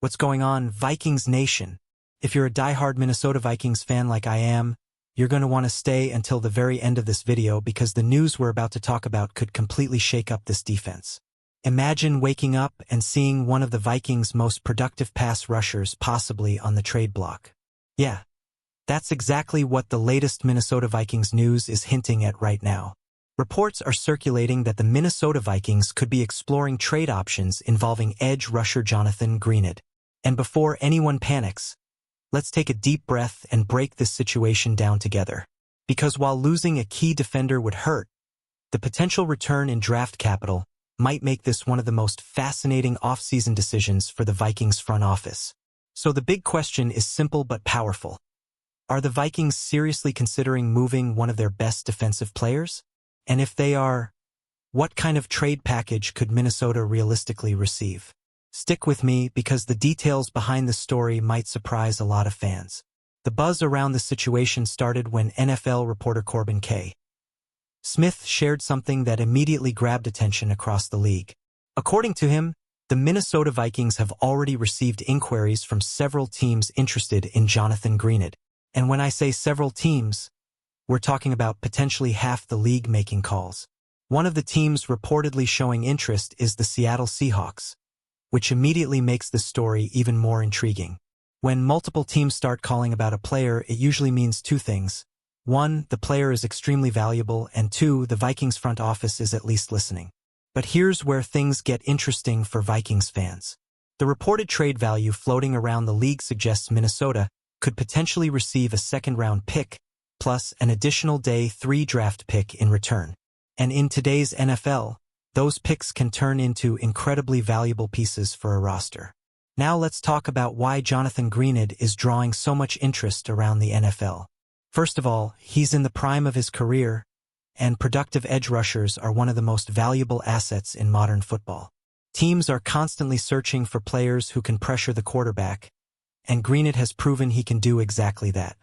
What's going on, Vikings Nation? If you're a diehard Minnesota Vikings fan like I am, you're going to want to stay until the very end of this video because the news we're about to talk about could completely shake up this defense. Imagine waking up and seeing one of the Vikings' most productive pass rushers possibly on the trade block. Yeah, that's exactly what the latest Minnesota Vikings news is hinting at right now. Reports are circulating that the Minnesota Vikings could be exploring trade options involving edge rusher Jonathan Greenard. And before anyone panics, let's take a deep breath and break this situation down together. Because while losing a key defender would hurt, the potential return in draft capital might make this one of the most fascinating off-season decisions for the Vikings front office. So the big question is simple but powerful. Are the Vikings seriously considering moving one of their best defensive players? And if they are, what kind of trade package could Minnesota realistically receive? Stick with me because the details behind the story might surprise a lot of fans. The buzz around the situation started when NFL reporter Corbin K. Smith shared something that immediately grabbed attention across the league. According to him, the Minnesota Vikings have already received inquiries from several teams interested in Jonathan Greenard. And when I say several teams, we're talking about potentially half the league making calls. One of the teams reportedly showing interest is the Seattle Seahawks, which immediately makes this story even more intriguing. When multiple teams start calling about a player, it usually means two things. One, the player is extremely valuable, and two, the Vikings front office is at least listening. But here's where things get interesting for Vikings fans. The reported trade value floating around the league suggests Minnesota could potentially receive a second-round pick, plus an additional day 3 draft pick in return. And in today's NFL, those picks can turn into incredibly valuable pieces for a roster. Now let's talk about why Jonathan Greenard is drawing so much interest around the NFL. First of all, he's in the prime of his career, and productive edge rushers are one of the most valuable assets in modern football. Teams are constantly searching for players who can pressure the quarterback, and Greenard has proven he can do exactly that.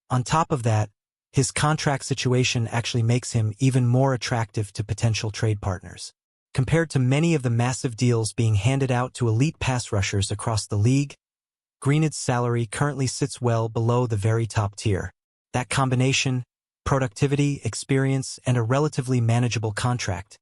On top of that, his contract situation actually makes him even more attractive to potential trade partners. Compared to many of the massive deals being handed out to elite pass rushers across the league, Greenard's salary currently sits well below the very top tier. That combination, productivity, experience, and a relatively manageable contract,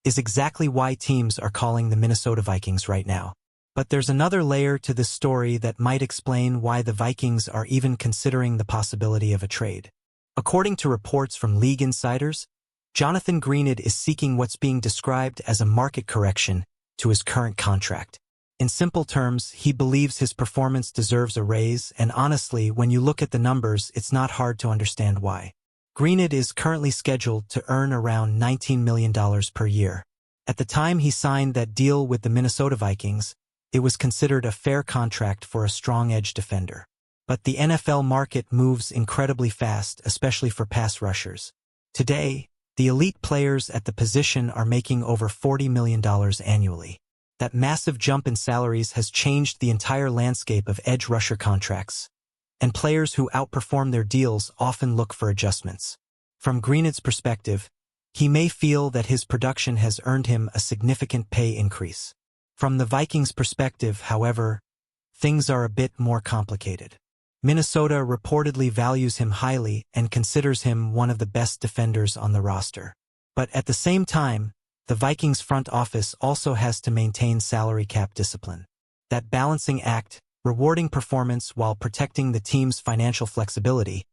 is exactly why teams are calling the Minnesota Vikings right now. But there's another layer to this story that might explain why the Vikings are even considering the possibility of a trade. According to reports from league insiders, Jonathan Greenard is seeking what's being described as a market correction to his current contract. In simple terms, he believes his performance deserves a raise, and honestly, when you look at the numbers, it's not hard to understand why. Greenard is currently scheduled to earn around $19 million per year. At the time he signed that deal with the Minnesota Vikings, it was considered a fair contract for a strong edge defender. But the NFL market moves incredibly fast, especially for pass rushers. Today, the elite players at the position are making over $40 million annually. That massive jump in salaries has changed the entire landscape of edge rusher contracts, and players who outperform their deals often look for adjustments. From Greenard's perspective, he may feel that his production has earned him a significant pay increase. From the Vikings' perspective, however, things are a bit more complicated. Minnesota reportedly values him highly and considers him one of the best defenders on the roster. But at the same time, the Vikings front office also has to maintain salary cap discipline. That balancing act, rewarding performance while protecting the team's financial flexibility,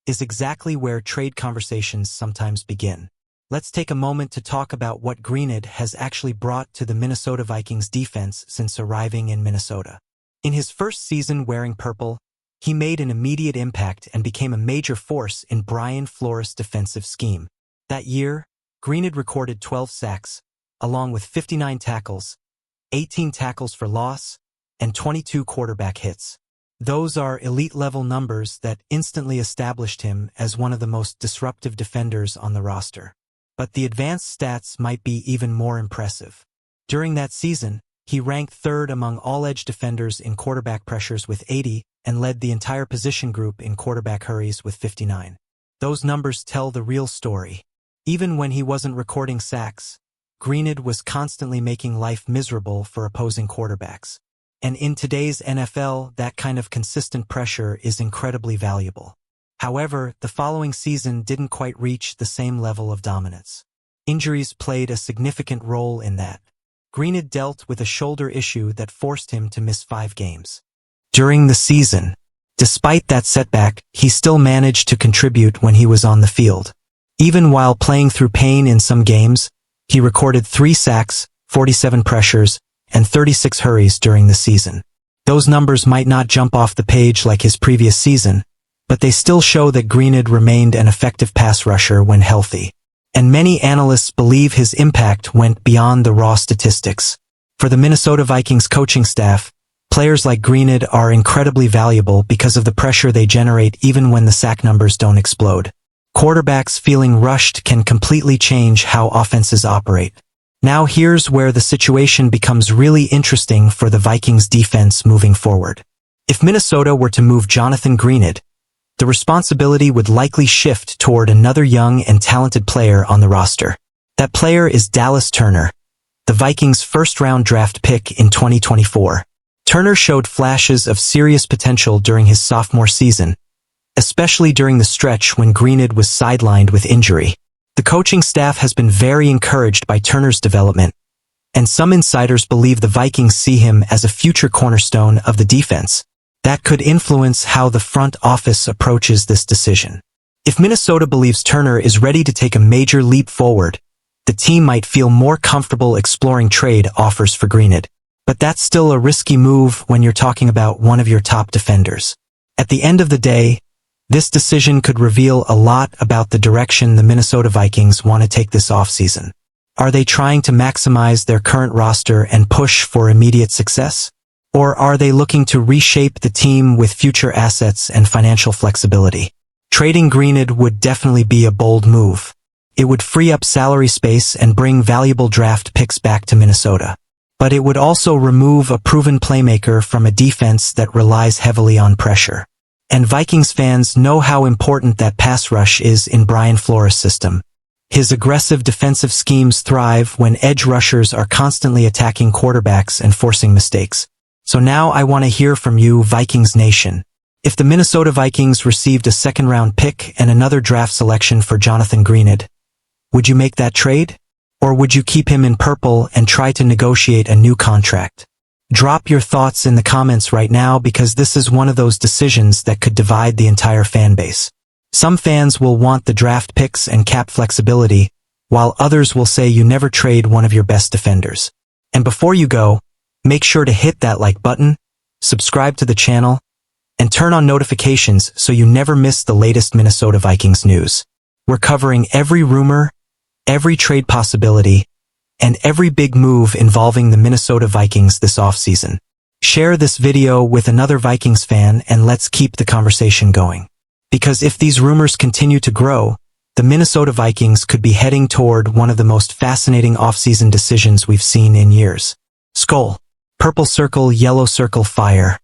is exactly where trade conversations sometimes begin. Let's take a moment to talk about what Greenard has actually brought to the Minnesota Vikings defense since arriving in Minnesota. In his first season wearing purple, he made an immediate impact and became a major force in Brian Flores' defensive scheme. That year, Greenard recorded 12 sacks, along with 59 tackles, 18 tackles for loss, and 22 quarterback hits. Those are elite-level numbers that instantly established him as one of the most disruptive defenders on the roster. But the advanced stats might be even more impressive. During that season, he ranked third among all edge defenders in quarterback pressures with 80 and led the entire position group in quarterback hurries with 59. Those numbers tell the real story. Even when he wasn't recording sacks, Greenard was constantly making life miserable for opposing quarterbacks. And in today's NFL, that kind of consistent pressure is incredibly valuable. However, the following season didn't quite reach the same level of dominance. Injuries played a significant role in that. Greenard dealt with a shoulder issue that forced him to miss 5 games. During the season, despite that setback, he still managed to contribute when he was on the field. Even while playing through pain in some games, he recorded 3 sacks, 47 pressures, and 36 hurries during the season. Those numbers might not jump off the page like his previous season, but they still show that Greenard remained an effective pass rusher when healthy. And many analysts believe his impact went beyond the raw statistics. For the Minnesota Vikings coaching staff, players like Greenard are incredibly valuable because of the pressure they generate even when the sack numbers don't explode. Quarterbacks feeling rushed can completely change how offenses operate. Now here's where the situation becomes really interesting for the Vikings defense moving forward. If Minnesota were to move Jonathan Greenard, the responsibility would likely shift toward another young and talented player on the roster. That player is Dallas Turner, the Vikings' first-round draft pick in 2024. Turner showed flashes of serious potential during his sophomore season, especially during the stretch when Greenard was sidelined with injury. The coaching staff has been very encouraged by Turner's development, and some insiders believe the Vikings see him as a future cornerstone of the defense. That could influence how the front office approaches this decision. If Minnesota believes Turner is ready to take a major leap forward, the team might feel more comfortable exploring trade offers for Greenard. But that's still a risky move when you're talking about one of your top defenders. At the end of the day, this decision could reveal a lot about the direction the Minnesota Vikings want to take this offseason. Are they trying to maximize their current roster and push for immediate success? Or are they looking to reshape the team with future assets and financial flexibility? Trading Greenard would definitely be a bold move. It would free up salary space and bring valuable draft picks back to Minnesota. But it would also remove a proven playmaker from a defense that relies heavily on pressure. And Vikings fans know how important that pass rush is in Brian Flores' system. His aggressive defensive schemes thrive when edge rushers are constantly attacking quarterbacks and forcing mistakes. So now I want to hear from you, Vikings Nation. If the Minnesota Vikings received a second-round pick and another draft selection for Jonathan Greenard, would you make that trade? Or would you keep him in purple and try to negotiate a new contract? Drop your thoughts in the comments right now because this is one of those decisions that could divide the entire fan base. Some fans will want the draft picks and cap flexibility, while others will say you never trade one of your best defenders. And before you go, make sure to hit that like button, subscribe to the channel, and turn on notifications so you never miss the latest Minnesota Vikings news. We're covering every rumor, every trade possibility, and every big move involving the Minnesota Vikings this offseason. Share this video with another Vikings fan and let's keep the conversation going. Because if these rumors continue to grow, the Minnesota Vikings could be heading toward one of the most fascinating offseason decisions we've seen in years. Skull. Purple circle, yellow circle, fire.